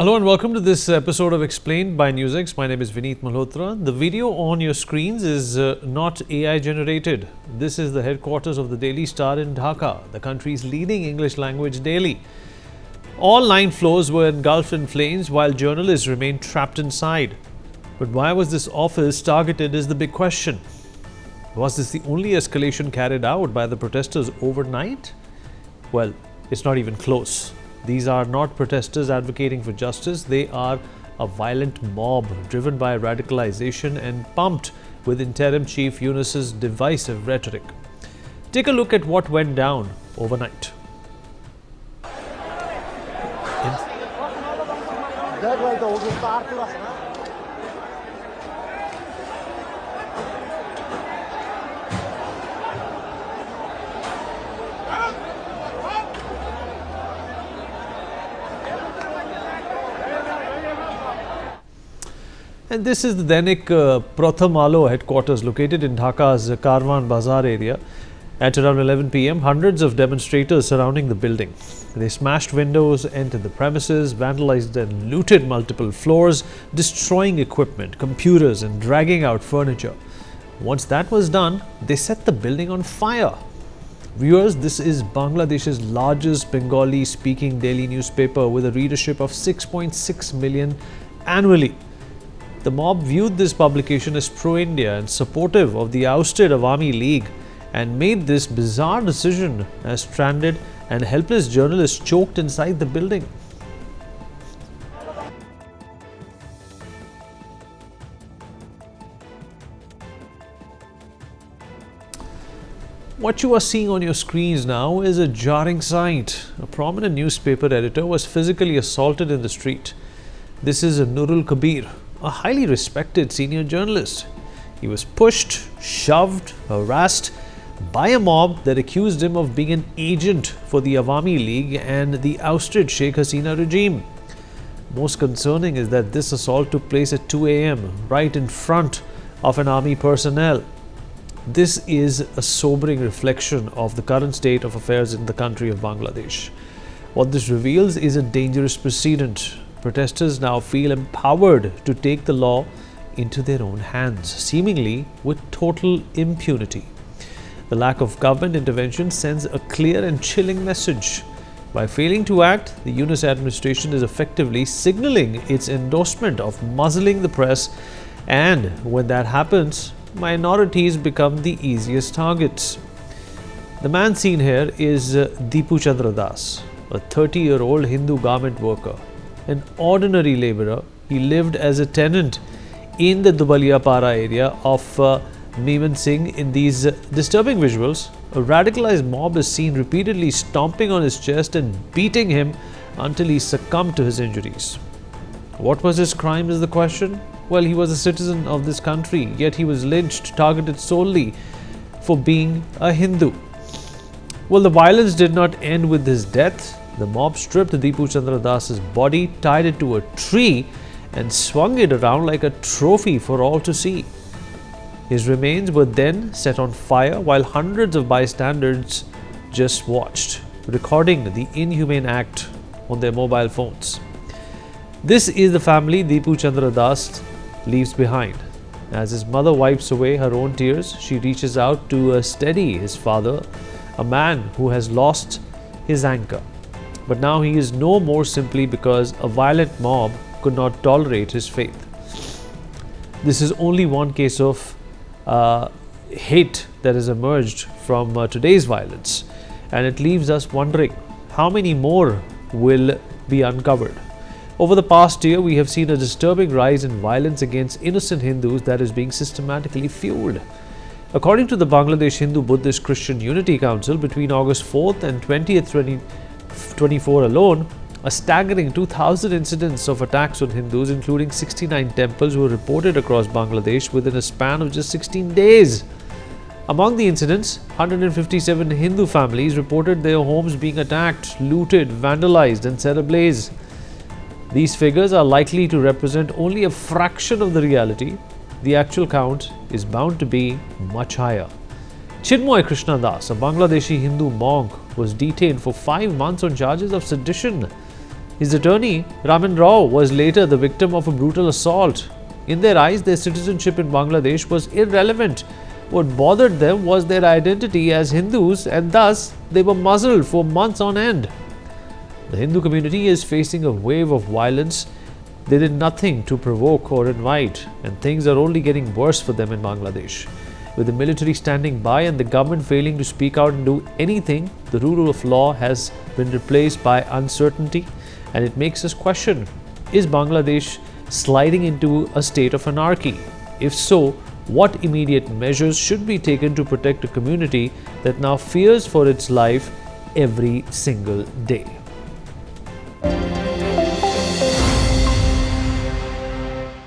Hello and welcome to this episode of Xplained by NewsX. My name is Vineet Malhotra. The video on your screens is not AI generated. This is the headquarters of the Daily Star in Dhaka, the country's leading English language daily. All 9 floors were engulfed in flames while journalists remained trapped inside. But why was this office targeted is the big question. Was this the only escalation carried out by the protesters overnight? Well, it's not even close. These are not protesters advocating for justice. They are a violent mob driven by radicalization and pumped with interim chief Yunus's divisive rhetoric. Take a look at what went down overnight. And this is the Dainik Prathamalo headquarters located in Dhaka's Karwan Bazaar area. At around 11 p.m., hundreds of demonstrators surrounding the building. They smashed windows, entered the premises, vandalized and looted multiple floors, destroying equipment, computers and dragging out furniture. Once that was done, they set the building on fire. Viewers, this is Bangladesh's largest Bengali-speaking daily newspaper with a readership of 6.6 million annually. The mob viewed this publication as pro-India and supportive of the ousted Awami League and made this bizarre decision as stranded and helpless journalists choked inside the building. What you are seeing on your screens now is a jarring sight. A prominent newspaper editor was physically assaulted in the street. This is Nurul Kabir, a highly respected senior journalist. He was pushed, shoved, harassed by a mob that accused him of being an agent for the Awami League and the ousted Sheikh Hasina regime. Most concerning is that this assault took place at 2 a.m. right in front of an army personnel. This is a sobering reflection of the current state of affairs in the country of Bangladesh. What this reveals is a dangerous precedent. Protesters now feel empowered to take the law into their own hands, seemingly with total impunity. The lack of government intervention sends a clear and chilling message. By failing to act, the Yunus administration is effectively signaling its endorsement of muzzling the press, and when that happens, minorities become the easiest targets. The man seen here is Deepu Chandra Das, a 30-year-old Hindu garment worker. An ordinary labourer, he lived as a tenant in the Dubaliyapara area of Meeman Singh. In these disturbing visuals, a radicalized mob is seen repeatedly stomping on his chest and beating him until he succumbed to his injuries. What was his crime is the question? Well, he was a citizen of this country, yet he was lynched, targeted solely for being a Hindu. Well, the violence did not end with his death. The mob stripped Deepu Chandra Das's body, tied it to a tree and swung it around like a trophy for all to see. His remains were then set on fire while hundreds of bystanders just watched, recording the inhumane act on their mobile phones. This is the family Deepu Chandra Das leaves behind. As his mother wipes away her own tears, she reaches out to steady his father, a man who has lost his anchor. But now he is no more simply because a violent mob could not tolerate his faith. This is only one case of hate that has emerged from today's violence, and it leaves us wondering how many more will be uncovered. Over the past year, we have seen a disturbing rise in violence against innocent Hindus that is being systematically fueled. According to the Bangladesh Hindu Buddhist Christian Unity Council, between August 4th and 20th, 2024 alone, a staggering 2,000 incidents of attacks on Hindus, including 69 temples, were reported across Bangladesh within a span of just 16 days. Among the incidents, 157 Hindu families reported their homes being attacked, looted, vandalized and set ablaze. These figures are likely to represent only a fraction of the reality. The actual count is bound to be much higher. Chinmoy Krishna Das, a Bangladeshi Hindu monk, was detained for 5 months on charges of sedition. His attorney, Raman Rao, was later the victim of a brutal assault. In their eyes, their citizenship in Bangladesh was irrelevant. What bothered them was their identity as Hindus, and thus they were muzzled for months on end. The Hindu community is facing a wave of violence they did nothing to provoke or invite, and things are only getting worse for them in Bangladesh. With the military standing by and the government failing to speak out and do anything, the rule of law has been replaced by uncertainty, and it makes us question, is Bangladesh sliding into a state of anarchy? If so, what immediate measures should be taken to protect a community that now fears for its life every single day?